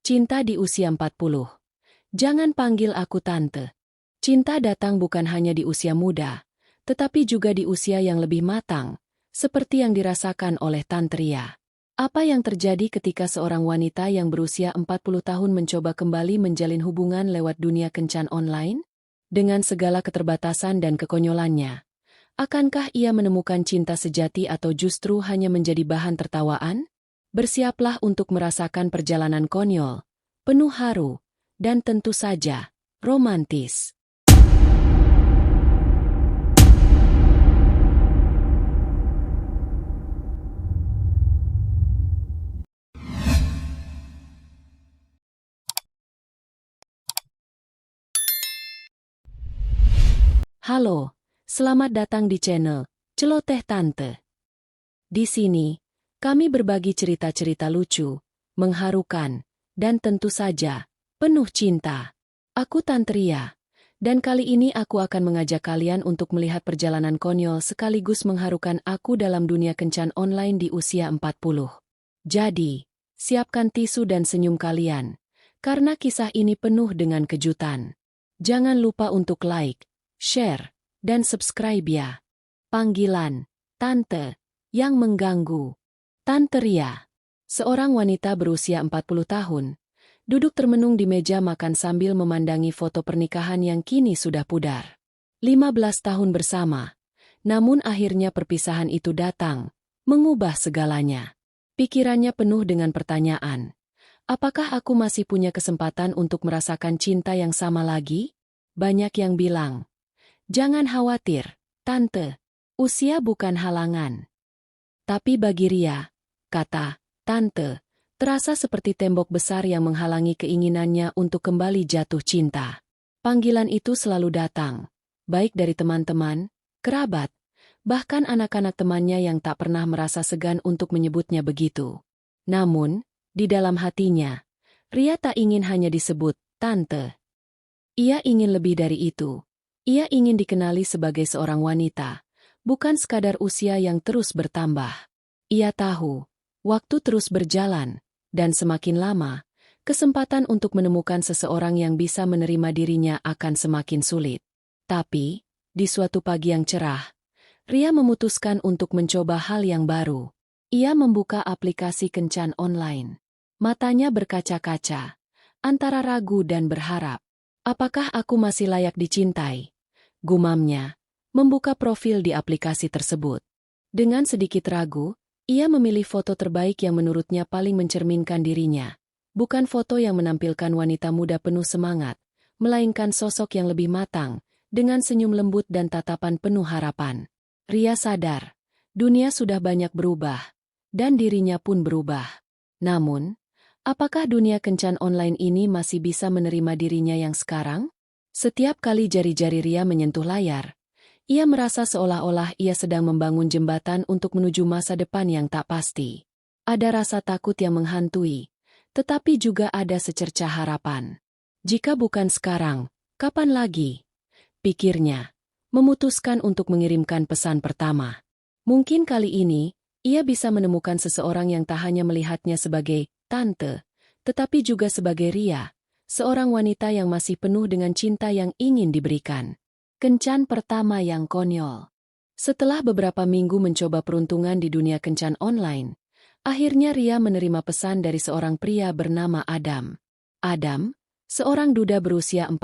Cinta di usia 40. Jangan panggil aku tante. Cinta datang bukan hanya di usia muda, tetapi juga di usia yang lebih matang, seperti yang dirasakan oleh Tante Ria. Apa yang terjadi ketika seorang wanita yang berusia 40 tahun mencoba kembali menjalin hubungan lewat dunia kencan online? Dengan segala keterbatasan dan kekonyolannya, akankah ia menemukan cinta sejati atau justru hanya menjadi bahan tertawaan? Bersiaplah untuk merasakan perjalanan konyol, penuh haru, dan tentu saja, romantis. Halo, selamat datang di channel Celoteh Tante. Di sini, kami berbagi cerita-cerita lucu, mengharukan, dan tentu saja, penuh cinta. Aku Tante Ria, dan kali ini aku akan mengajak kalian untuk melihat perjalanan konyol sekaligus mengharukan aku dalam dunia kencan online di usia 40. Jadi, siapkan tisu dan senyum kalian, karena kisah ini penuh dengan kejutan. Jangan lupa untuk like, share, dan subscribe ya. Panggilan, Tante, yang mengganggu. Tante Ria, seorang wanita berusia 40 tahun, duduk termenung di meja makan sambil memandangi foto pernikahan yang kini sudah pudar. 15 tahun bersama, namun akhirnya perpisahan itu datang, mengubah segalanya. Pikirannya penuh dengan pertanyaan. Apakah aku masih punya kesempatan untuk merasakan cinta yang sama lagi? Banyak yang bilang, jangan khawatir, Tante. Usia bukan halangan. Tapi bagi Ria, kata Tante, terasa seperti tembok besar yang menghalangi keinginannya untuk kembali jatuh cinta. Panggilan itu selalu datang, baik dari teman-teman, kerabat, bahkan anak-anak temannya yang tak pernah merasa segan untuk menyebutnya begitu. Namun, di dalam hatinya, Ria tak ingin hanya disebut Tante. Ia ingin lebih dari itu. Ia ingin dikenali sebagai seorang wanita, bukan sekadar usia yang terus bertambah. Ia tahu, waktu terus berjalan, dan semakin lama, kesempatan untuk menemukan seseorang yang bisa menerima dirinya akan semakin sulit. Tapi, di suatu pagi yang cerah, Ria memutuskan untuk mencoba hal yang baru. Ia membuka aplikasi kencan online. Matanya berkaca-kaca, antara ragu dan berharap. Apakah aku masih layak dicintai? Gumamnya, membuka profil di aplikasi tersebut. Dengan sedikit ragu, ia memilih foto terbaik yang menurutnya paling mencerminkan dirinya. Bukan foto yang menampilkan wanita muda penuh semangat, melainkan sosok yang lebih matang, dengan senyum lembut dan tatapan penuh harapan. Ria sadar, dunia sudah banyak berubah, dan dirinya pun berubah. Namun, apakah dunia kencan online ini masih bisa menerima dirinya yang sekarang? Setiap kali jari-jari Ria menyentuh layar, ia merasa seolah-olah ia sedang membangun jembatan untuk menuju masa depan yang tak pasti. Ada rasa takut yang menghantui, tetapi juga ada secercah harapan. Jika bukan sekarang, kapan lagi? Pikirnya, memutuskan untuk mengirimkan pesan pertama. Mungkin kali ini, ia bisa menemukan seseorang yang tak hanya melihatnya sebagai tante, tetapi juga sebagai Ria, seorang wanita yang masih penuh dengan cinta yang ingin diberikan. Kencan pertama yang konyol. Setelah beberapa minggu mencoba peruntungan di dunia kencan online, akhirnya Ria menerima pesan dari seorang pria bernama Adam. Adam, seorang duda berusia 45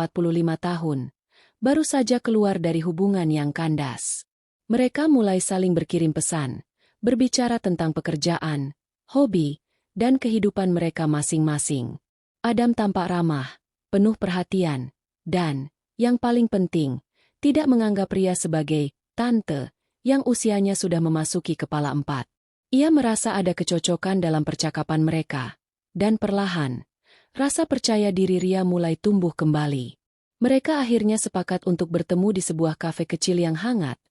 tahun, baru saja keluar dari hubungan yang kandas. Mereka mulai saling berkirim pesan, berbicara tentang pekerjaan, hobi, dan kehidupan mereka masing-masing. Adam tampak ramah, penuh perhatian, dan, yang paling penting, tidak menganggap Ria sebagai tante yang usianya sudah memasuki kepala 4. Ia merasa ada kecocokan dalam percakapan mereka, dan perlahan, rasa percaya diri Ria mulai tumbuh kembali. Mereka akhirnya sepakat untuk bertemu di sebuah kafe kecil yang hangat,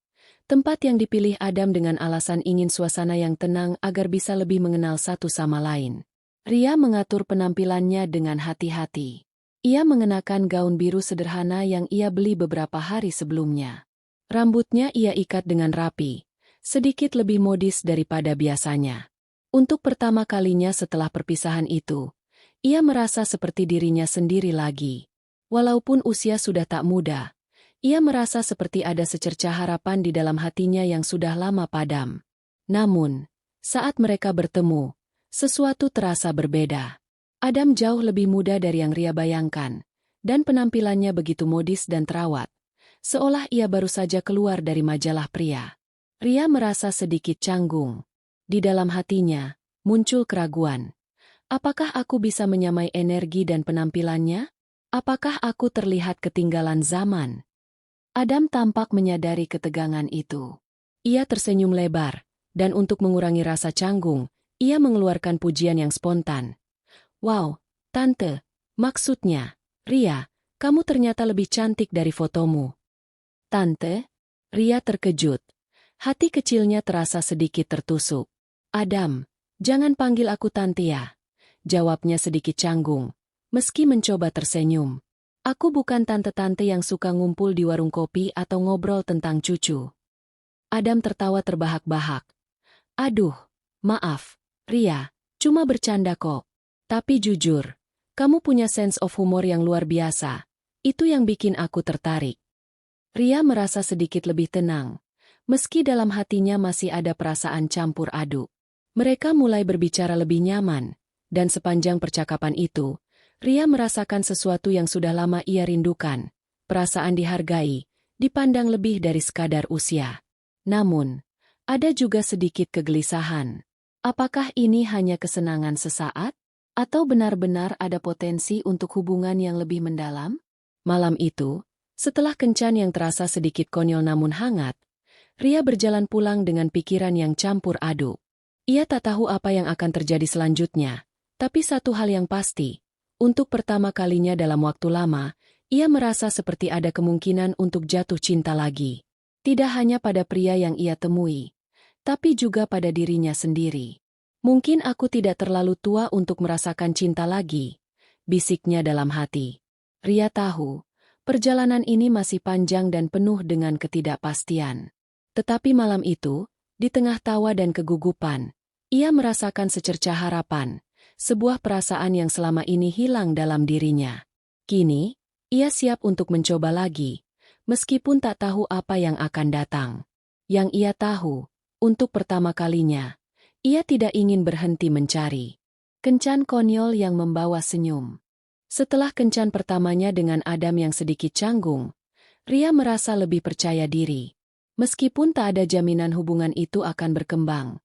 tempat yang dipilih Adam dengan alasan ingin suasana yang tenang agar bisa lebih mengenal satu sama lain. Ria mengatur penampilannya dengan hati-hati. Ia mengenakan gaun biru sederhana yang ia beli beberapa hari sebelumnya. Rambutnya ia ikat dengan rapi, sedikit lebih modis daripada biasanya. Untuk pertama kalinya setelah perpisahan itu, Ia merasa seperti dirinya sendiri lagi. Walaupun usia sudah tak muda, ia merasa seperti ada secercah harapan di dalam hatinya yang sudah lama padam. Namun, saat mereka bertemu, sesuatu terasa berbeda. Adam jauh lebih muda dari yang Ria bayangkan, dan penampilannya begitu modis dan terawat, seolah ia baru saja keluar dari majalah pria. Ria merasa sedikit canggung. Di dalam hatinya, muncul keraguan. Apakah aku bisa menyamai energi dan penampilannya? Apakah aku terlihat ketinggalan zaman? Adam tampak menyadari ketegangan itu. Ia tersenyum lebar, dan untuk mengurangi rasa canggung, ia mengeluarkan pujian yang spontan. Wow, Tante, maksudnya, Ria, kamu ternyata lebih cantik dari fotomu. Tante? Ria terkejut. Hati kecilnya terasa sedikit tertusuk. Adam, jangan panggil aku Tante ya. Jawabnya sedikit canggung, meski mencoba tersenyum. Aku bukan tante-tante yang suka ngumpul di warung kopi atau ngobrol tentang cucu. Adam tertawa terbahak-bahak. Aduh, maaf, Ria, cuma bercanda kok. Tapi jujur, kamu punya sense of humor yang luar biasa. Itu yang bikin aku tertarik. Ria merasa sedikit lebih tenang, meski dalam hatinya masih ada perasaan campur aduk. Mereka mulai berbicara lebih nyaman. Dan sepanjang percakapan itu, Ria merasakan sesuatu yang sudah lama ia rindukan. Perasaan dihargai, dipandang lebih dari sekadar usia. Namun, ada juga sedikit kegelisahan. Apakah ini hanya kesenangan sesaat? Atau benar-benar ada potensi untuk hubungan yang lebih mendalam? Malam itu, setelah kencan yang terasa sedikit konyol namun hangat, Ria berjalan pulang dengan pikiran yang campur aduk. Ia tak tahu apa yang akan terjadi selanjutnya. Tapi satu hal yang pasti, untuk pertama kalinya dalam waktu lama, ia merasa seperti ada kemungkinan untuk jatuh cinta lagi. Tidak hanya pada pria yang ia temui, tapi juga pada dirinya sendiri. Mungkin aku tidak terlalu tua untuk merasakan cinta lagi, bisiknya dalam hati. Ria tahu, perjalanan ini masih panjang dan penuh dengan ketidakpastian. Tetapi malam itu, di tengah tawa dan kegugupan, ia merasakan secercah harapan. Sebuah perasaan yang selama ini hilang dalam dirinya. Kini, ia siap untuk mencoba lagi, meskipun tak tahu apa yang akan datang. Yang ia tahu, untuk pertama kalinya, ia tidak ingin berhenti mencari. Kencan konyol yang membawa senyum. Setelah kencan pertamanya dengan Adam yang sedikit canggung, Ria merasa lebih percaya diri. Meskipun tak ada jaminan hubungan itu akan berkembang,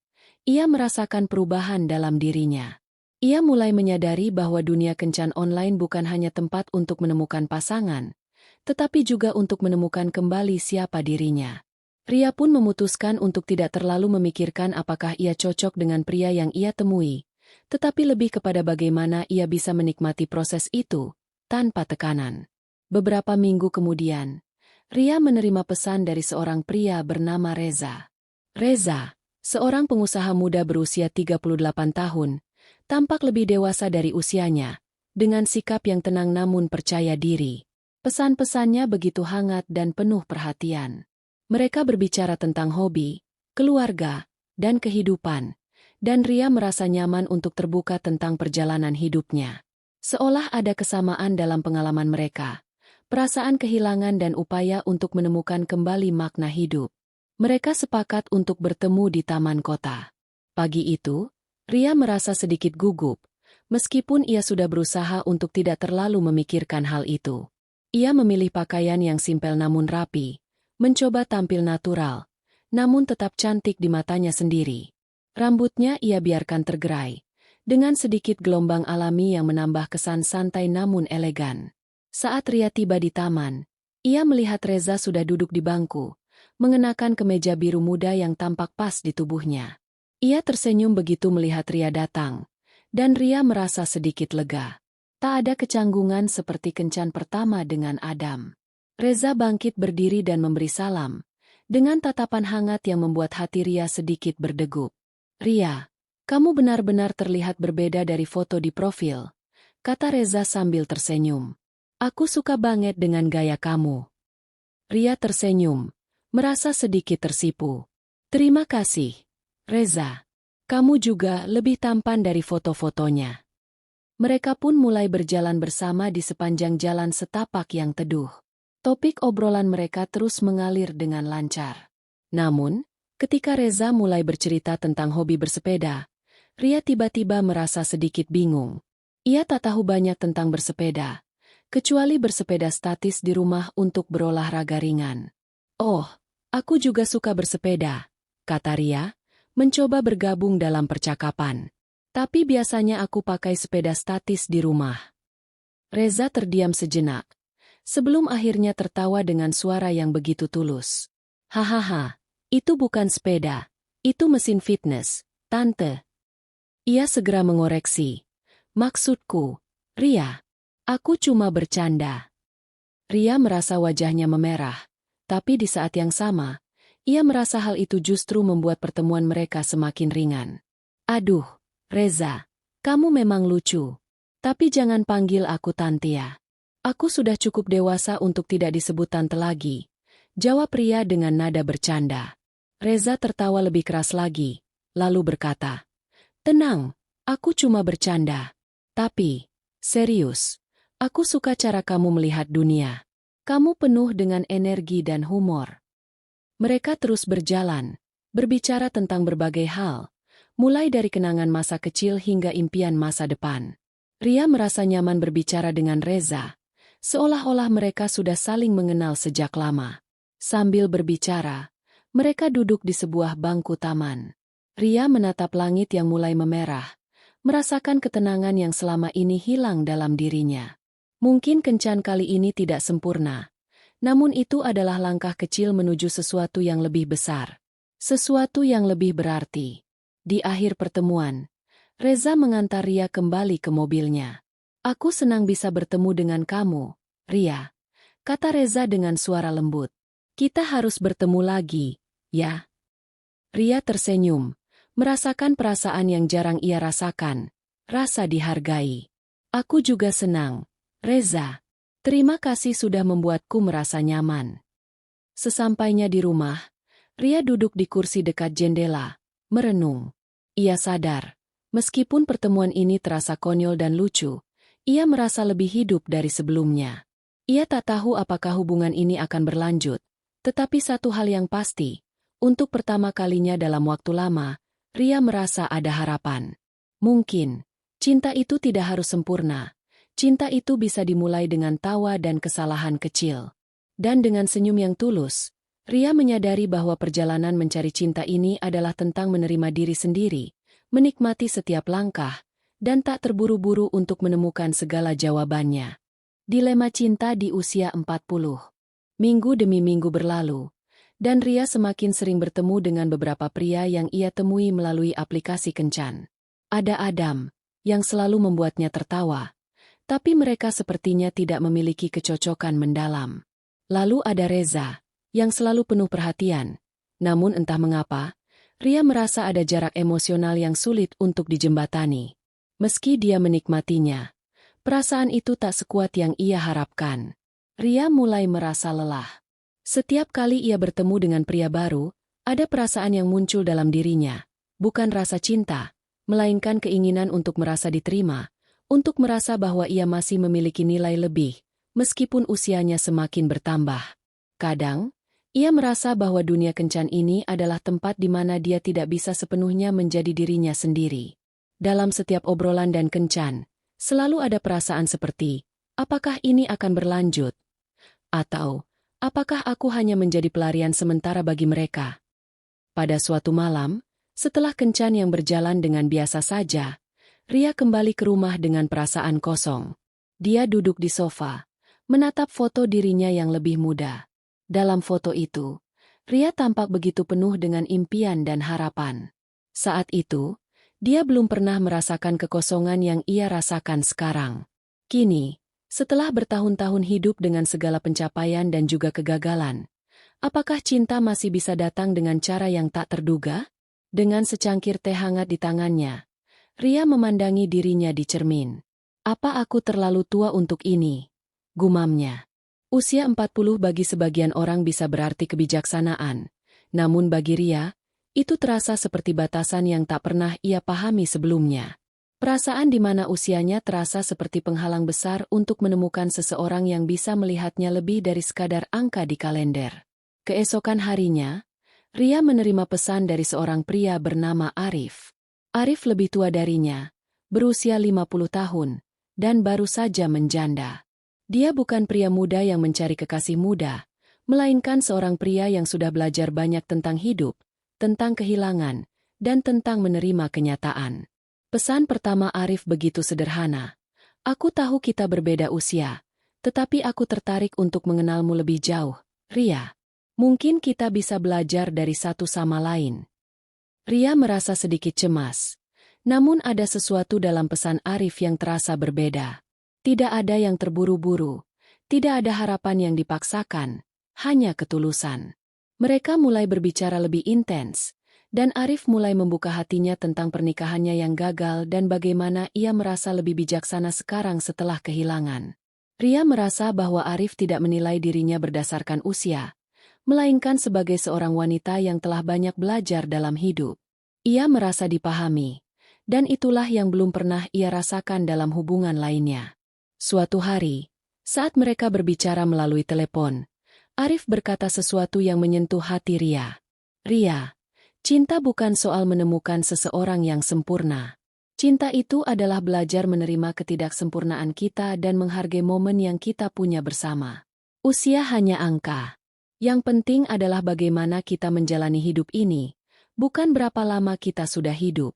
ia merasakan perubahan dalam dirinya. Ia mulai menyadari bahwa dunia kencan online bukan hanya tempat untuk menemukan pasangan, tetapi juga untuk menemukan kembali siapa dirinya. Ria pun memutuskan untuk tidak terlalu memikirkan apakah ia cocok dengan pria yang ia temui, tetapi lebih kepada bagaimana ia bisa menikmati proses itu, tanpa tekanan. Beberapa minggu kemudian, Ria menerima pesan dari seorang pria bernama Reza. Reza, seorang pengusaha muda berusia 38 tahun, tampak lebih dewasa dari usianya, dengan sikap yang tenang namun percaya diri. Pesan-pesannya begitu hangat dan penuh perhatian. Mereka berbicara tentang hobi, keluarga, dan kehidupan, dan Ria merasa nyaman untuk terbuka tentang perjalanan hidupnya. Seolah ada kesamaan dalam pengalaman mereka, perasaan kehilangan dan upaya untuk menemukan kembali makna hidup. Mereka sepakat untuk bertemu di taman kota. Pagi itu, Ria merasa sedikit gugup, meskipun ia sudah berusaha untuk tidak terlalu memikirkan hal itu. Ia memilih pakaian yang simpel namun rapi, mencoba tampil natural, namun tetap cantik di matanya sendiri. Rambutnya ia biarkan tergerai, dengan sedikit gelombang alami yang menambah kesan santai namun elegan. Saat Ria tiba di taman, ia melihat Reza sudah duduk di bangku, mengenakan kemeja biru muda yang tampak pas di tubuhnya. Ia tersenyum begitu melihat Ria datang, dan Ria merasa sedikit lega. Tak ada kecanggungan seperti kencan pertama dengan Adam. Reza bangkit berdiri dan memberi salam, dengan tatapan hangat yang membuat hati Ria sedikit berdegup. Ria, kamu benar-benar terlihat berbeda dari foto di profil, kata Reza sambil tersenyum. Aku suka banget dengan gaya kamu. Ria tersenyum, merasa sedikit tersipu. Terima kasih, Reza. Kamu juga lebih tampan dari foto-fotonya. Mereka pun mulai berjalan bersama di sepanjang jalan setapak yang teduh. Topik obrolan mereka terus mengalir dengan lancar. Namun, ketika Reza mulai bercerita tentang hobi bersepeda, Ria tiba-tiba merasa sedikit bingung. Ia tak tahu banyak tentang bersepeda, kecuali bersepeda statis di rumah untuk berolahraga ringan. "Oh, aku juga suka bersepeda," kata Ria, mencoba bergabung dalam percakapan. "Tapi biasanya aku pakai sepeda statis di rumah." Reza terdiam sejenak, sebelum akhirnya tertawa dengan suara yang begitu tulus. "Hahaha, itu bukan sepeda, itu mesin fitness, Tante." Ia segera mengoreksi. "Maksudku, Ria, aku cuma bercanda." Ria merasa wajahnya memerah, tapi di saat yang sama, ia merasa hal itu justru membuat pertemuan mereka semakin ringan. "Aduh, Reza, kamu memang lucu. Tapi jangan panggil aku Tante ya. Aku sudah cukup dewasa untuk tidak disebut tante lagi," jawab Ria dengan nada bercanda. Reza tertawa lebih keras lagi, lalu berkata, "Tenang, aku cuma bercanda. Tapi, serius, aku suka cara kamu melihat dunia. Kamu penuh dengan energi dan humor." Mereka terus berjalan, berbicara tentang berbagai hal, mulai dari kenangan masa kecil hingga impian masa depan. Ria merasa nyaman berbicara dengan Reza, seolah-olah mereka sudah saling mengenal sejak lama. Sambil berbicara, mereka duduk di sebuah bangku taman. Ria menatap langit yang mulai memerah, merasakan ketenangan yang selama ini hilang dalam dirinya. Mungkin kencan kali ini tidak sempurna, namun itu adalah langkah kecil menuju sesuatu yang lebih besar, sesuatu yang lebih berarti. Di akhir pertemuan, Reza mengantar Ria kembali ke mobilnya. "Aku senang bisa bertemu dengan kamu, Ria," kata Reza dengan suara lembut. "Kita harus bertemu lagi, ya?" Ria tersenyum, merasakan perasaan yang jarang ia rasakan, rasa dihargai. "Aku juga senang, Reza. Terima kasih sudah membuatku merasa nyaman." Sesampainya di rumah, Ria duduk di kursi dekat jendela, merenung. Ia sadar, meskipun pertemuan ini terasa konyol dan lucu, ia merasa lebih hidup dari sebelumnya. Ia tak tahu apakah hubungan ini akan berlanjut, tetapi satu hal yang pasti, untuk pertama kalinya dalam waktu lama, Ria merasa ada harapan. Mungkin, cinta itu tidak harus sempurna. Cinta itu bisa dimulai dengan tawa dan kesalahan kecil. Dan dengan senyum yang tulus, Ria menyadari bahwa perjalanan mencari cinta ini adalah tentang menerima diri sendiri, menikmati setiap langkah, dan tak terburu-buru untuk menemukan segala jawabannya. Dilema cinta di usia 40. Minggu demi minggu berlalu, dan Ria semakin sering bertemu dengan beberapa pria yang ia temui melalui aplikasi kencan. Ada Adam, yang selalu membuatnya tertawa, tapi mereka sepertinya tidak memiliki kecocokan mendalam. Lalu ada Reza, yang selalu penuh perhatian. Namun entah mengapa, Ria merasa ada jarak emosional yang sulit untuk dijembatani. Meski dia menikmatinya, perasaan itu tak sekuat yang ia harapkan. Ria mulai merasa lelah. Setiap kali ia bertemu dengan pria baru, ada perasaan yang muncul dalam dirinya. Bukan rasa cinta, melainkan keinginan untuk merasa diterima, untuk merasa bahwa ia masih memiliki nilai lebih, meskipun usianya semakin bertambah. Kadang, ia merasa bahwa dunia kencan ini adalah tempat di mana dia tidak bisa sepenuhnya menjadi dirinya sendiri. Dalam setiap obrolan dan kencan, selalu ada perasaan seperti, apakah ini akan berlanjut? Atau, apakah aku hanya menjadi pelarian sementara bagi mereka? Pada suatu malam, setelah kencan yang berjalan dengan biasa saja, Ria kembali ke rumah dengan perasaan kosong. Dia duduk di sofa, menatap foto dirinya yang lebih muda. Dalam foto itu, Ria tampak begitu penuh dengan impian dan harapan. Saat itu, dia belum pernah merasakan kekosongan yang ia rasakan sekarang. Kini, setelah bertahun-tahun hidup dengan segala pencapaian dan juga kegagalan, apakah cinta masih bisa datang dengan cara yang tak terduga? Dengan secangkir teh hangat di tangannya, Ria memandangi dirinya di cermin. "Apa aku terlalu tua untuk ini?" gumamnya. Usia 40 bagi sebagian orang bisa berarti kebijaksanaan, namun bagi Ria, itu terasa seperti batasan yang tak pernah ia pahami sebelumnya. Perasaan di mana usianya terasa seperti penghalang besar untuk menemukan seseorang yang bisa melihatnya lebih dari sekadar angka di kalender. Keesokan harinya, Ria menerima pesan dari seorang pria bernama Arif. Arif lebih tua darinya, berusia 50 tahun, dan baru saja menjanda. Dia bukan pria muda yang mencari kekasih muda, melainkan seorang pria yang sudah belajar banyak tentang hidup, tentang kehilangan, dan tentang menerima kenyataan. Pesan pertama Arif begitu sederhana. Aku tahu kita berbeda usia, tetapi aku tertarik untuk mengenalmu lebih jauh, Ria. Mungkin kita bisa belajar dari satu sama lain. Ria merasa sedikit cemas. Namun ada sesuatu dalam pesan Arif yang terasa berbeda. Tidak ada yang terburu-buru. Tidak ada harapan yang dipaksakan. Hanya ketulusan. Mereka mulai berbicara lebih intens. Dan Arif mulai membuka hatinya tentang pernikahannya yang gagal dan bagaimana ia merasa lebih bijaksana sekarang setelah kehilangan. Ria merasa bahwa Arif tidak menilai dirinya berdasarkan usia, melainkan sebagai seorang wanita yang telah banyak belajar dalam hidup. Ia merasa dipahami, dan itulah yang belum pernah ia rasakan dalam hubungan lainnya. Suatu hari, saat mereka berbicara melalui telepon, Arif berkata sesuatu yang menyentuh hati Ria. Ria, cinta bukan soal menemukan seseorang yang sempurna. Cinta itu adalah belajar menerima ketidaksempurnaan kita dan menghargai momen yang kita punya bersama. Usia hanya angka. Yang penting adalah bagaimana kita menjalani hidup ini, bukan berapa lama kita sudah hidup.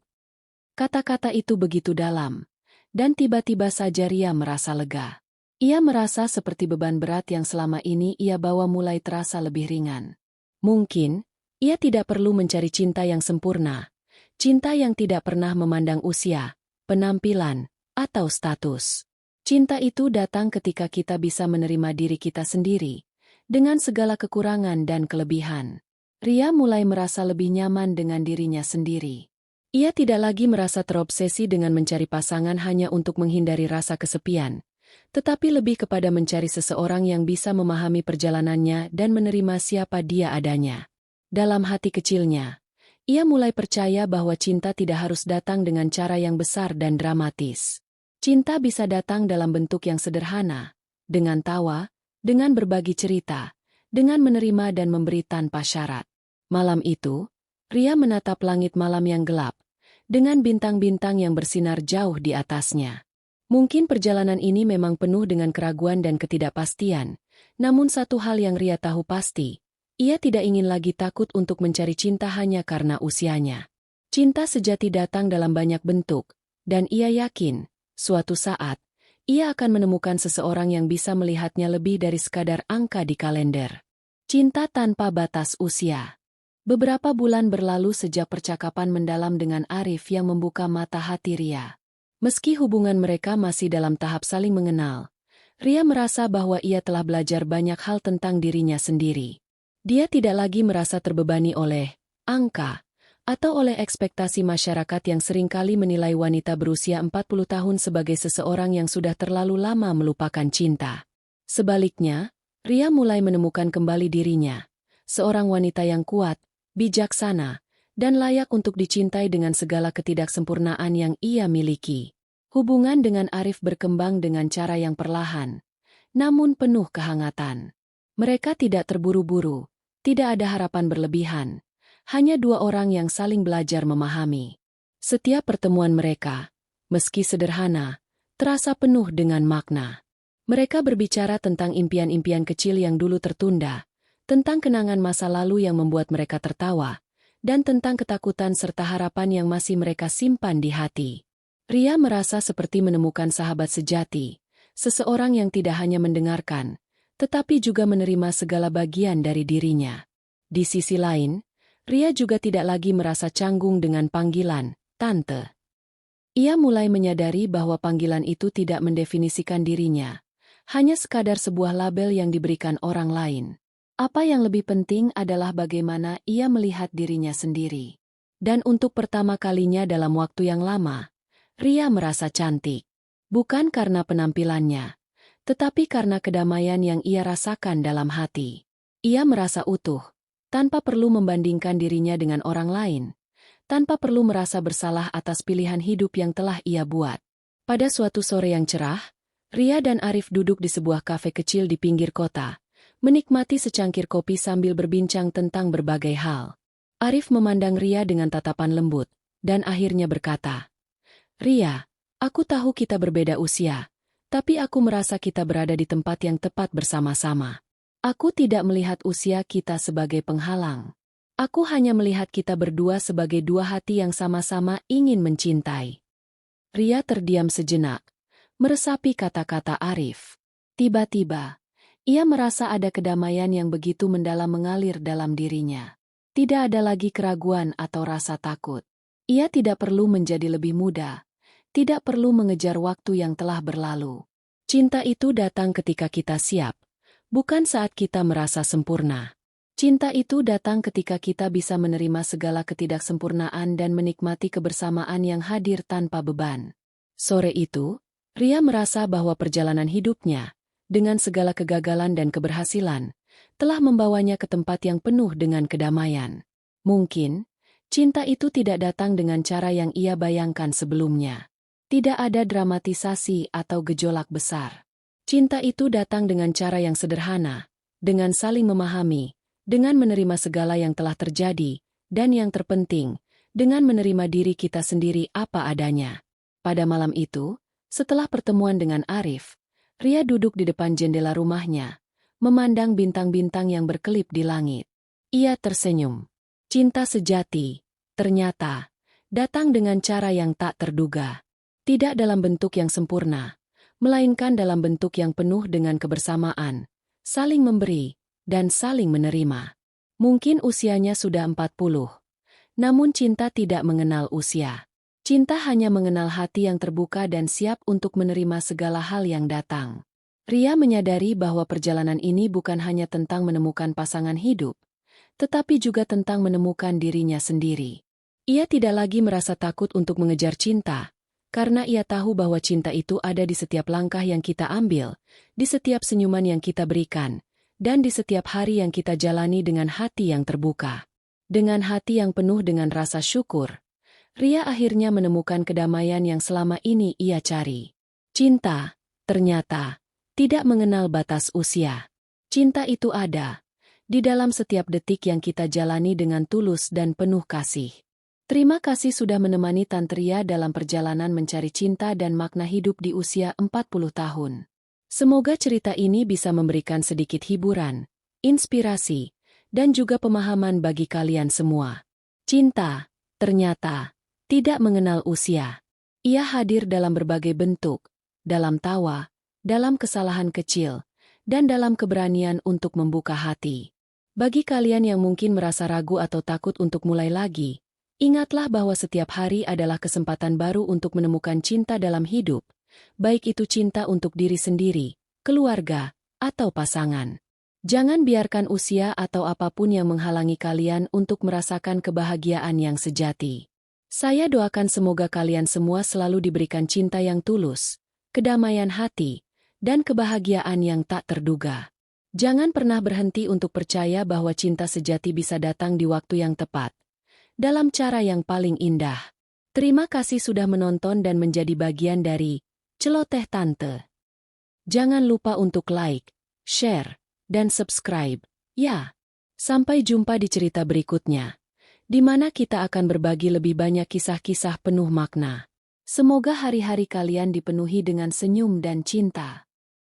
Kata-kata itu begitu dalam, dan tiba-tiba saja Ria merasa lega. Ia merasa seperti beban berat yang selama ini ia bawa mulai terasa lebih ringan. Mungkin, ia tidak perlu mencari cinta yang sempurna, cinta yang tidak pernah memandang usia, penampilan, atau status. Cinta itu datang ketika kita bisa menerima diri kita sendiri, dengan segala kekurangan dan kelebihan. Ria mulai merasa lebih nyaman dengan dirinya sendiri. Ia tidak lagi merasa terobsesi dengan mencari pasangan hanya untuk menghindari rasa kesepian, tetapi lebih kepada mencari seseorang yang bisa memahami perjalanannya dan menerima siapa dia adanya. Dalam hati kecilnya, ia mulai percaya bahwa cinta tidak harus datang dengan cara yang besar dan dramatis. Cinta bisa datang dalam bentuk yang sederhana, dengan tawa, dengan berbagi cerita, dengan menerima dan memberi tanpa syarat. Malam itu, Ria menatap langit malam yang gelap, dengan bintang-bintang yang bersinar jauh di atasnya. Mungkin perjalanan ini memang penuh dengan keraguan dan ketidakpastian, namun satu hal yang Ria tahu pasti, ia tidak ingin lagi takut untuk mencari cinta hanya karena usianya. Cinta sejati datang dalam banyak bentuk, dan ia yakin, suatu saat, ia akan menemukan seseorang yang bisa melihatnya lebih dari sekadar angka di kalender. Cinta tanpa batas usia. Beberapa bulan berlalu sejak percakapan mendalam dengan Arif yang membuka mata hati Ria. Meski hubungan mereka masih dalam tahap saling mengenal, Ria merasa bahwa ia telah belajar banyak hal tentang dirinya sendiri. Dia tidak lagi merasa terbebani oleh angka atau oleh ekspektasi masyarakat yang seringkali menilai wanita berusia 40 tahun sebagai seseorang yang sudah terlalu lama melupakan cinta. Sebaliknya, Ria mulai menemukan kembali dirinya, seorang wanita yang kuat, bijaksana, dan layak untuk dicintai dengan segala ketidaksempurnaan yang ia miliki. Hubungan dengan Arif berkembang dengan cara yang perlahan, namun penuh kehangatan. Mereka tidak terburu-buru. Tidak ada harapan berlebihan, hanya dua orang yang saling belajar memahami. Setiap pertemuan mereka, meski sederhana, terasa penuh dengan makna. Mereka berbicara tentang impian-impian kecil yang dulu tertunda, tentang kenangan masa lalu yang membuat mereka tertawa, dan tentang ketakutan serta harapan yang masih mereka simpan di hati. Ria merasa seperti menemukan sahabat sejati, seseorang yang tidak hanya mendengarkan, tetapi juga menerima segala bagian dari dirinya. Di sisi lain, Ria juga tidak lagi merasa canggung dengan panggilan Tante. Ia mulai menyadari bahwa panggilan itu tidak mendefinisikan dirinya, hanya sekadar sebuah label yang diberikan orang lain. Apa yang lebih penting adalah bagaimana ia melihat dirinya sendiri. Dan untuk pertama kalinya dalam waktu yang lama, Ria merasa cantik. Bukan karena penampilannya, tetapi karena kedamaian yang ia rasakan dalam hati. Ia merasa utuh, tanpa perlu membandingkan dirinya dengan orang lain, tanpa perlu merasa bersalah atas pilihan hidup yang telah ia buat. Pada suatu sore yang cerah, Ria dan Arif duduk di sebuah kafe kecil di pinggir kota, menikmati secangkir kopi sambil berbincang tentang berbagai hal. Arif memandang Ria dengan tatapan lembut, dan akhirnya berkata, "Ria, aku tahu kita berbeda usia, tapi aku merasa kita berada di tempat yang tepat bersama-sama. Aku tidak melihat usia kita sebagai penghalang. Aku hanya melihat kita berdua sebagai dua hati yang sama-sama ingin mencintai." Ria terdiam sejenak, meresapi kata-kata Arif. Tiba-tiba, ia merasa ada kedamaian yang begitu mendalam mengalir dalam dirinya. Tidak ada lagi keraguan atau rasa takut. Ia tidak perlu menjadi lebih muda, tidak perlu mengejar waktu yang telah berlalu. Cinta itu datang ketika kita siap, bukan saat kita merasa sempurna. Cinta itu datang ketika kita bisa menerima segala ketidaksempurnaan dan menikmati kebersamaan yang hadir tanpa beban. Sore itu, Ria merasa bahwa perjalanan hidupnya, dengan segala kegagalan dan keberhasilan, telah membawanya ke tempat yang penuh dengan kedamaian. Mungkin, cinta itu tidak datang dengan cara yang ia bayangkan sebelumnya. Tidak ada dramatisasi atau gejolak besar. Cinta itu datang dengan cara yang sederhana, dengan saling memahami, dengan menerima segala yang telah terjadi, dan yang terpenting, dengan menerima diri kita sendiri apa adanya. Pada malam itu, setelah pertemuan dengan Arif, Ria duduk di depan jendela rumahnya, memandang bintang-bintang yang berkelip di langit. Ia tersenyum. Cinta sejati, ternyata, datang dengan cara yang tak terduga. Tidak dalam bentuk yang sempurna, melainkan dalam bentuk yang penuh dengan kebersamaan, saling memberi, dan saling menerima. Mungkin usianya sudah 40. Namun cinta tidak mengenal usia. Cinta hanya mengenal hati yang terbuka dan siap untuk menerima segala hal yang datang. Ria menyadari bahwa perjalanan ini bukan hanya tentang menemukan pasangan hidup, tetapi juga tentang menemukan dirinya sendiri. Ia tidak lagi merasa takut untuk mengejar cinta, karena ia tahu bahwa cinta itu ada di setiap langkah yang kita ambil, di setiap senyuman yang kita berikan, dan di setiap hari yang kita jalani dengan hati yang terbuka. Dengan hati yang penuh dengan rasa syukur, Ria akhirnya menemukan kedamaian yang selama ini ia cari. Cinta, ternyata, tidak mengenal batas usia. Cinta itu ada di dalam setiap detik yang kita jalani dengan tulus dan penuh kasih. Terima kasih sudah menemani Tante Ria dalam perjalanan mencari cinta dan makna hidup di usia 40 tahun. Semoga cerita ini bisa memberikan sedikit hiburan, inspirasi, dan juga pemahaman bagi kalian semua. Cinta, ternyata, tidak mengenal usia. Ia hadir dalam berbagai bentuk, dalam tawa, dalam kesalahan kecil, dan dalam keberanian untuk membuka hati. Bagi kalian yang mungkin merasa ragu atau takut untuk mulai lagi, ingatlah bahwa setiap hari adalah kesempatan baru untuk menemukan cinta dalam hidup, baik itu cinta untuk diri sendiri, keluarga, atau pasangan. Jangan biarkan usia atau apapun yang menghalangi kalian untuk merasakan kebahagiaan yang sejati. Saya doakan semoga kalian semua selalu diberikan cinta yang tulus, kedamaian hati, dan kebahagiaan yang tak terduga. Jangan pernah berhenti untuk percaya bahwa cinta sejati bisa datang di waktu yang tepat, dalam cara yang paling indah. Terima kasih sudah menonton dan menjadi bagian dari Celoteh Tante. Jangan lupa untuk like, share, dan subscribe, ya. Sampai jumpa di cerita berikutnya, di mana kita akan berbagi lebih banyak kisah-kisah penuh makna. Semoga hari-hari kalian dipenuhi dengan senyum dan cinta.